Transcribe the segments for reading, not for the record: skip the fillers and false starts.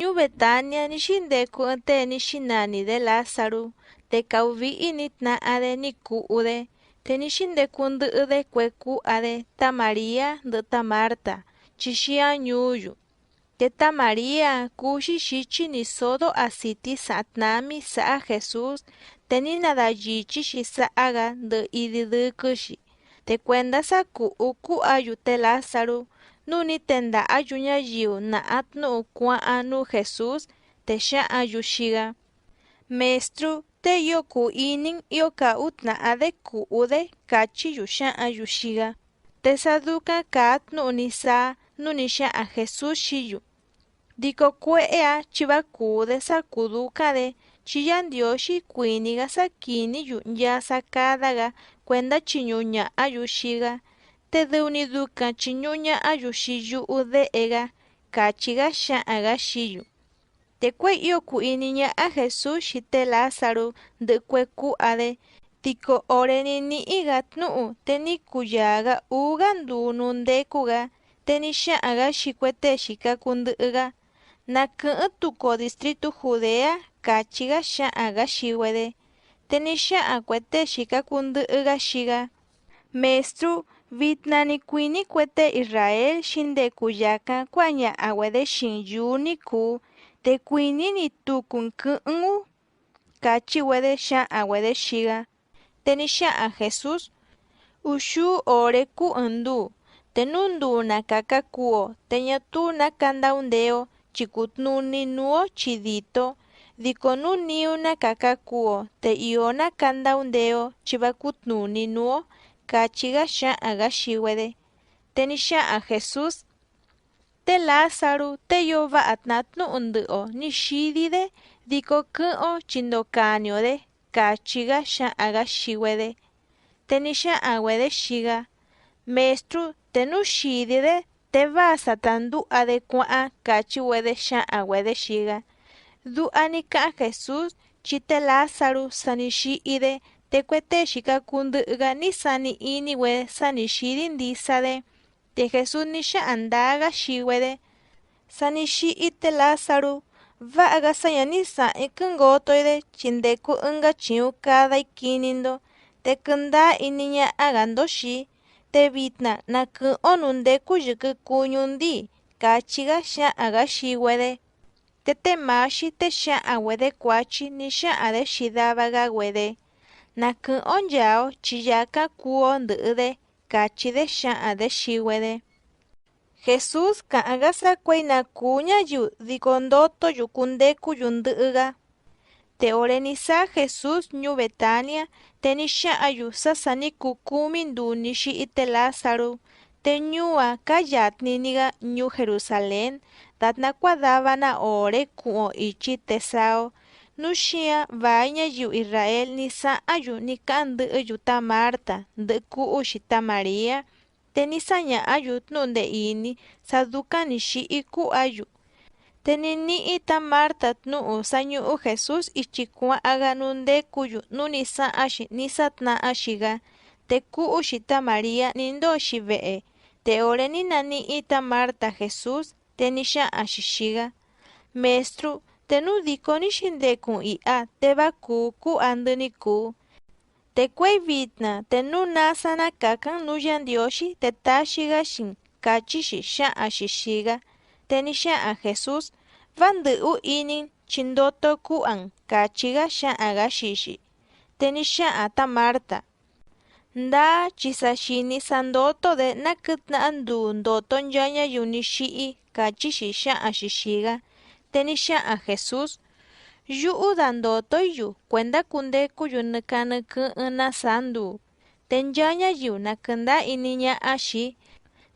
Ñuu Betania nixindeku te nixinani de Lázaro, te kauvi'i nitna'ade niku'ude, te nixindeku ndɨ'ɨde kueku'ade ta María ndɨ'ɨ ta Marta, chixí'a ñuuyu. Te ta María kuu xixíchi ni sodo aciti sa'atnami sa'a Jesús, te ninadayíchixi sa'aga ndɨ'ɨ idi dɨkɨxi, te kuenda saku'u ku'ayu te Lázaro, nuni tenda'a ñayiu na'a tnu'u kua'an nuu Jesús, te xa'ayu xiga: Maestru, te iyo ku'inin iyo ka'u tna'ade ku'ude, kachiyu xa'ayu xiga. Te saduka ka'á tnu'u ni saa nuni xa'a Jesús xiyu. Diko kue'ea chiva kuude sakudukade, chi Yandioxi kuiniga sakiniyu nya sakadaga kuenda chiñuña'ayu xiga, te dɨvni dukan chiñuña'ayu xiyu'u de'ega, kachiga xa'aga xiyu. Te kue iyo ku'ini ña'a Jesús xi te Lázaro ndɨ'ɨ kue ku'ade, diko ore ni ni'iga tnu'u te ni kuyaga uga nduu nuu ndekuga, te ni xa'aga xi kue tee xikaku ndɨ'ɨga: na kɨ'ɨn tukuo distritu Judea, kachiga xa'aga xiuede. Te ni xa'a kue tee xikaku ndɨ'ɨga xiga: Maestru, vitna ni kuini kue tee Israel xindeku yakan kua'ña'aguede xi'in yuu ni kuu, te kuini ni tukun kɨ'ɨn kachiuede xa'aguede xiga. Te ni xa'a Jesús: uxuu ore ku'un nduu, te nu nduu na kaka ku'o, te ñatu na kandaundeo chikutnuni nuo chidito, diko nu niu na kaka ku'o te iyo na kandaundeo chiva kutnuni nuo, kachiga xa'aga xiuede. Te ni xa'a Jesús: te Lázaro te iyo va'atna tnu'u ndɨ'ɨo ni xidide, diko kɨ'ɨn‑o chindokaniode, kachiga xa'aga xiuede. Te ni xa'aguede xiga: Maestru, te nu xidide te va satandu'ade kua'an, kachiuede xa'aguede xiga. Du'a ni ka'an Jesús chi te Lázaro sani xi'ide, te kue tee xikaku ndɨ'ɨga ni sani inigue sani xidi ndisade, te Jesús ni xa'a ndaaga xiuede: sani xi'i te Lázaro, va'aga saña ni sa'in kɨngotoide chi ndeku ɨnga chiun kadai kinindo, te kɨndaa ini ña'agando xii, te vitna na kɨ'ɨn‑o nuu ndeku yɨkɨ kuñu ndii, kachiga xa'aga xiuede. Te tee Maxi te xa'aguede kuachi ni xa'ade xi davagaguede: na kɨ'ɨn‑o nyaa‑o chi yakan kuu‑o ndɨ'ɨde, kachide xa'ade xiuede. Jesús ka'anga sakuai na kuu ñayiu diko ndotoyu kundekuyu ndɨ'ɨga. Te ore ni saa Jesús ñuu Betania, te ni xa'ayu sa sani kuu 10 nduu ni xi'i te Lázaro, te ñuu‑a kayatni‑niga ñuu Jerusalén, datna kuadava‑na ore ku'un‑o ichi te sao. Nu xían vai ñayiu Israel ni sa'ayu ni ka'an ndɨ'ɨyu ta Marta ndɨ'ɨ ku'u‑xi ta María, te ni saña'ayu tnu'u ndee ini sa dukan ni xi'i ku'ayu. Te ni ni'i ta Marta tnu'u sañu'u Jesús ichi kua'an‑ga nuu ndekuyu nu ni sa'an‑xi ni satna'a‑xiga, te ku'u‑xi ta María ni ndoo‑xi ve'e. Te ore ni nani'i ta Marta Jesús, te ni xa'an‑xi xiga: Maestru, te nu diko ni xindekun i'ya te va kuu ku'va‑ndɨ ni kuu. Te kuei vitna te nu nasa nakakan nuu Yandioxi te taxiga xin, kachi‑xi xa'an‑xi xiga. Te ni xa'a Jesús: va ndɨ'u inin chi ndoto ku'an, kachiga xa'aga xii‑xi. Te ni xa'a ta Marta: ndaa chi saxini sandotode nakɨtna'a nduu ndoto nchaa ñayiu ni xi'i, kachi‑xi xa'an‑xi xiga. Te ni xa'a Jesús: yu'u dandotoi‑yu kuenda kundekuyu nɨ‑ka'an nɨ‑kɨ'ɨn nasaa nduu, te nchaa ñayiu nakɨndaa iní ña'a xii,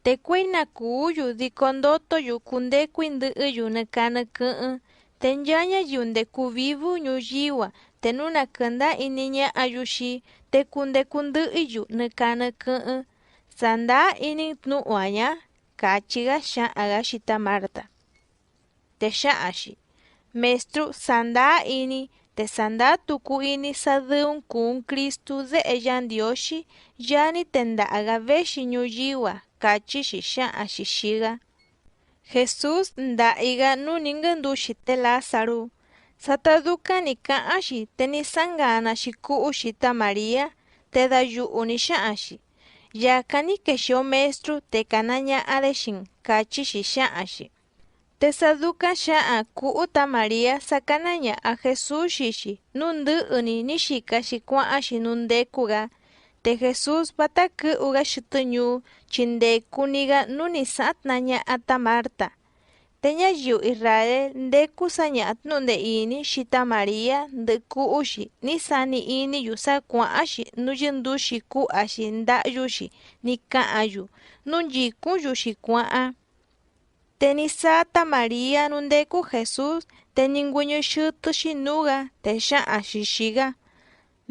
te kuei nakuuyu diko ndotoyu kundekui ndɨ'ɨ‑yu nɨ‑ka'an nɨ‑kɨ'ɨn, te nchaa ñayiu ndeku vivu ñuyiu‑a te nu nakɨndaa iní ña'ayu xii, te kundeku ndɨ'ɨ‑yu nɨ‑ka'an nɨ‑kɨ'ɨn. Sandaa iní tnu'u‑a ña, kachiga xa'aga‑xi ta Marta. Te xa'an‑xi: Maestru, sandaa iní, te sandaa tuku iní sa dɨun kuun Cristu De'e Yandioxi, yaa ni tenda'a‑ga véxi ñuyiu‑a, kachi‑xi xa'an‑xi xiga. Jesús nda'iga nuninganduxi te Lázaro. Sataduka ni ka'anxi te ni sangana xiku'uxi ta María te dayu'u ni xa'anxi. Yaka ni kexio maestru te kanaña'adexin kachixi xa'anxi. Te saduka xa'a ku'u ta María sakanaña'a Jesús xixi nundɨ'ɨni ni xikaxi kua'anxi nundekuga. Te Jesús vatakɨ'uga xɨtɨ ñuu chindekuniga nu ni sa'atnaña'a ta Marta. Te ñayiu Israel ndeku saña'a tnu'nde'ini xi ta María ndɨ'ɨ ku'uxi ni sani iniyu sa kua'anxi nu yɨnduxi ku'axi nda'yuxi ni ka'anyu nu nyikunyu‑xi kua'an. Te ni saa ta María nundeku Jesús te ni ngüɨñɨ xɨtɨ‑xi nuga te xa'an‑xi xiga: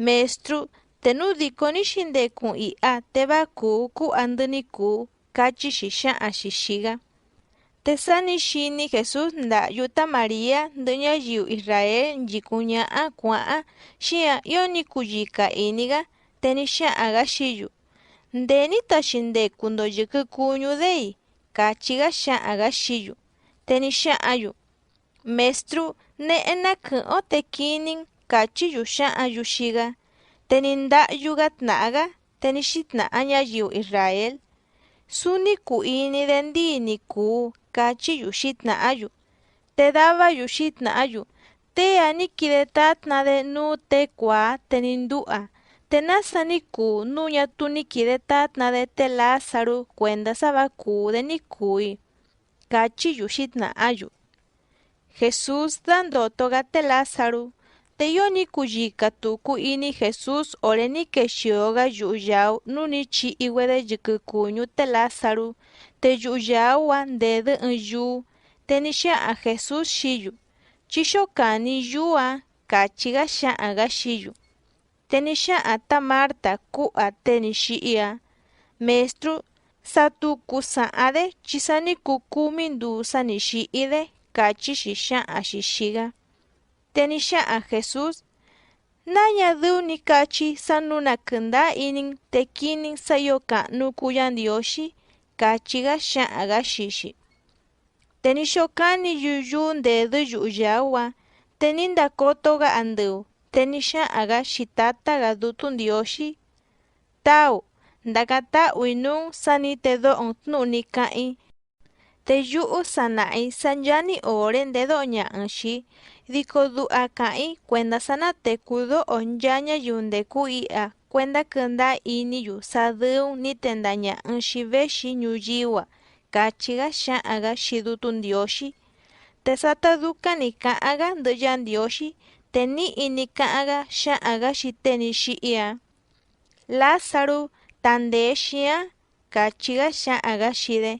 Maestru, te nu diko ni xindekun i'ya te va kuu ku'va ndɨ ni kuu, kachixi xa'an‑xi xiga. Te sani xini Jesús nda'yu ta María ndɨ'ɨ ñayiu Israel nchikuña'a kua'an xían ío ni kuyika iniga, te ni xa'an‑ga xiyu: “Ndee ni taxindeku‑ndo yɨkɨ kuñu‑de‑i”, kachiga xa'an‑ga xiyu. Te ni xa'an‑yu: “Maestru, ne'e nakɨ'ɨn‑o te kiní‑n”, kachiyu xa'an‑yu xiga. Te ni nda'yuga tna'a‑ga, te ni xitna'a ñayiu Israel: “Suni kuu ini‑de ndíi ni kuu”, kachiyu xitna'a‑yu. Te dava‑yu xitna'a‑yu: “Tée‑a ni kide tatna‑de nuu tee kuaa te ni ndu'va, te nasa ni kuu nu ñatu ni kide tatna‑de te Lázaro kuenda sa va kuu‑de ni kuu‑i”, kachiyu xitna'a‑yu. Jesús dandoto‑ga te Lázaro. Te ío ni kuyika tuku ini Jesús ore ni kexio‑ga yu'u yau nu ni chi'i‑güede yɨkɨ kuñu te Lázaro, te yu'u yau‑a ndee‑dɨ ɨɨn yuu. Te ni xa'an Jesús xiyu: “Chixo kani yuu‑a”, kachiga xa'an‑ga xiyu. Te ni xa'an ta Marta ku'va te ni xi'i‑a: “Maestru, satuku sa'an‑de chi sa ni kuu 10 nduu sa ni xi'i‑de”, kachixi xa'an‑xi xiga. Te ni xa'an Jesús: “¿Na ñadɨu ni kachi sa nu na kɨnda'a iní‑n te kiní‑n sa io ka'nu kuu Yandióxi”, kachiga xa'an‑ga xixi. Te ni xokani yuyuu ndee‑dɨ yu'u yau‑a, te ni ndakoto‑ga andɨu, te ni xa'an‑ga xi Tata‑ga Dutu Ndióxi: “Táu, ndakan ta'vi nuu‑n sani te do'o‑n tnu'u ni ka'in. Te yu'u sana'i sa yani ore ndedo'oña'a‑n‑xi, diko du'a ka'in kuenda sa nateku do'o nchaa ñayiu ndeku i'ya kuenda kɨnda'a ini‑yu sadɨu‑n ni tendaña'a‑n‑xi véxi ñuyiu‑a”, kachiga xa'an‑ga xi Dutu Ndióxi. Te sataduka ni ka'an‑ga ndɨ'ɨ Yandióxi, te ni'i ni ka'an‑ga xa'an‑ga xi tee ni xi'i‑a: “Lázaro, tandee xi'an”, kachiga xa'an‑ga xi‑de.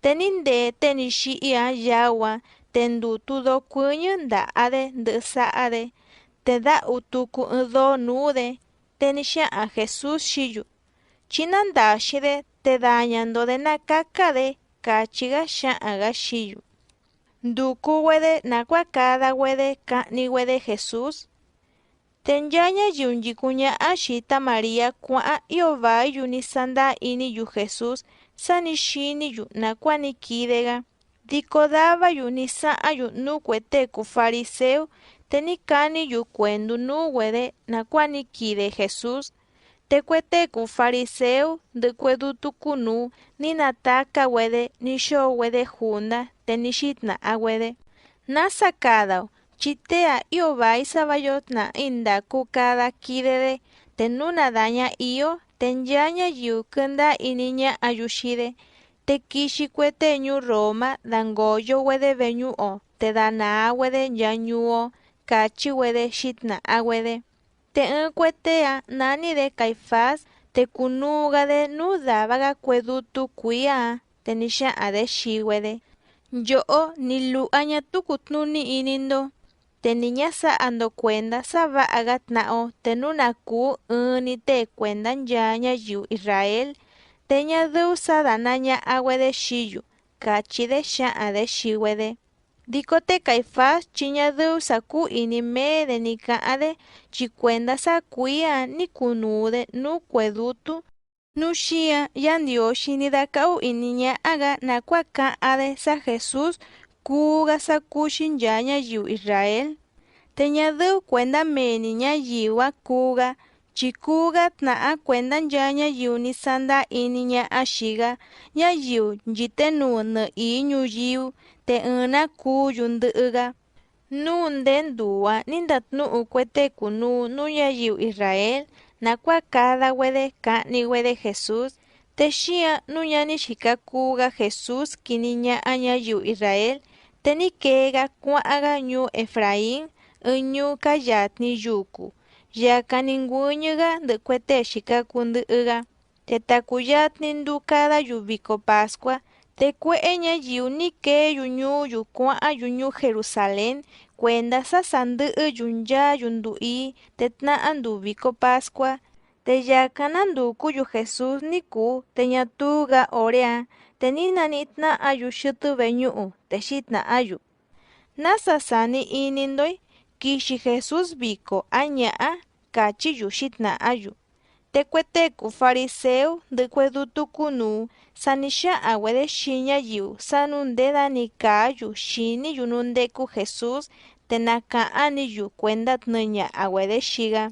Te ni ndee tee ni xi'i‑a yau‑a, te ndutu doo kuɨñɨ nda'a‑de ndɨ'ɨ sa'a‑de, te da'u tuku ɨɨn doo nuu‑de. Te ni xa'an Jesús xiyu: “Chinandaxin‑de te daña‑ndo‑de nakaka‑de”, kachiga xa'an‑ga xiyu. Nduku‑güede nakuaa kada‑güede ka'ni‑güede Jesús. Te nchaa ñayiu nchikuña'a xii ta María kua'an ío vai‑yu ni sandaa ini‑yu Jesús sa ni xini‑yu nakuaa ni kide‑ga. Diko dava‑yu ni sa'an‑yu nuu kue tee kuu fariseu, te ni kani‑yu kuentu nuu‑güede nakuaa ni kide Jesús. Te kue tee kuu fariseu ndɨ'ɨ kue dutu kunuu ni nataka‑güede ni xoo‑güede junta, te ni xitna'a‑güede: “¿Nasa kada‑o? Chi tee‑a ío vai sava yotna'i ndaku kada kide‑de, te nu nadaña io, te nchaa ñayiu kɨnda'a iní ña'an‑yu xii‑de. Te kixi kue tee ñuu Roma dangoyo‑güede veñu'u‑o te danaa‑güede nchaa ñuu‑o”, kachi‑güede xitna'a‑güede. Te ɨɨn kue tee‑a nani‑de Caifás te kunuu‑ga‑de nuu dava‑ga kue dutu kui'a, te ni xa'an‑de xii‑güede: “Nyo'o ni lu'ha ñatu kutnuni iní‑ndo, te ni ñasa'a‑ndo kuenda sava'a‑ga tna'a‑o te nu na kuu ɨɨn‑ni tee kuenda nchaa ñayiu Israel, te ñadɨu sadanaña'a‑güede xiyu”, kachi‑de xa'an‑de xii‑güede. Diko tee Caifás chi ñadɨu sakuu ini mee‑de ni ka'an‑de chi kuenda sa kui'a ni kunuu‑de nuu kue dutu. Nushia yandio shinida kau ininya aga nakwaka ade sa Jesús kuga sa kushin yanya yu Israel. Teñadu cuenda meniña yiwa kuga, chikuga tnaa cuenda yanya yu ni sanda iniña ashiga, nya yu jitenu na inyu yu, te una ku yunduga. Nu ndendua nindatnu ukwete kunu nuya yu Israel, nakwa cada wede kani wede Jesús, te shia nuya ni shikakuga Jesús kiniña anya yu Israel, tenikega kuaga nyu Efraín, ñu kayat ni yuku, yaka ninguñuga de kwete shikakunduga, te takuyat nindukada yubiko Pascua, te kueña yu ni ke yuñu yukua yuñu Jerusalén, cuenda sa sandu yunya yundui, te tna andubiko Pascua, te yaka nanduku yu Jesús niku, te ñatuga orea, te nina nitna ayu shutu beñu, te shitna ayu. Nasa sani inindoi, kishi Jesús biko aña'a kachi yushitna ayu. Te kueteku fariseo de kuedutukunu sanisha awede shinya yu sanundeda ni kayu shini yunundeku Jesús te naka ani yu cuenda tnuña awede shiga.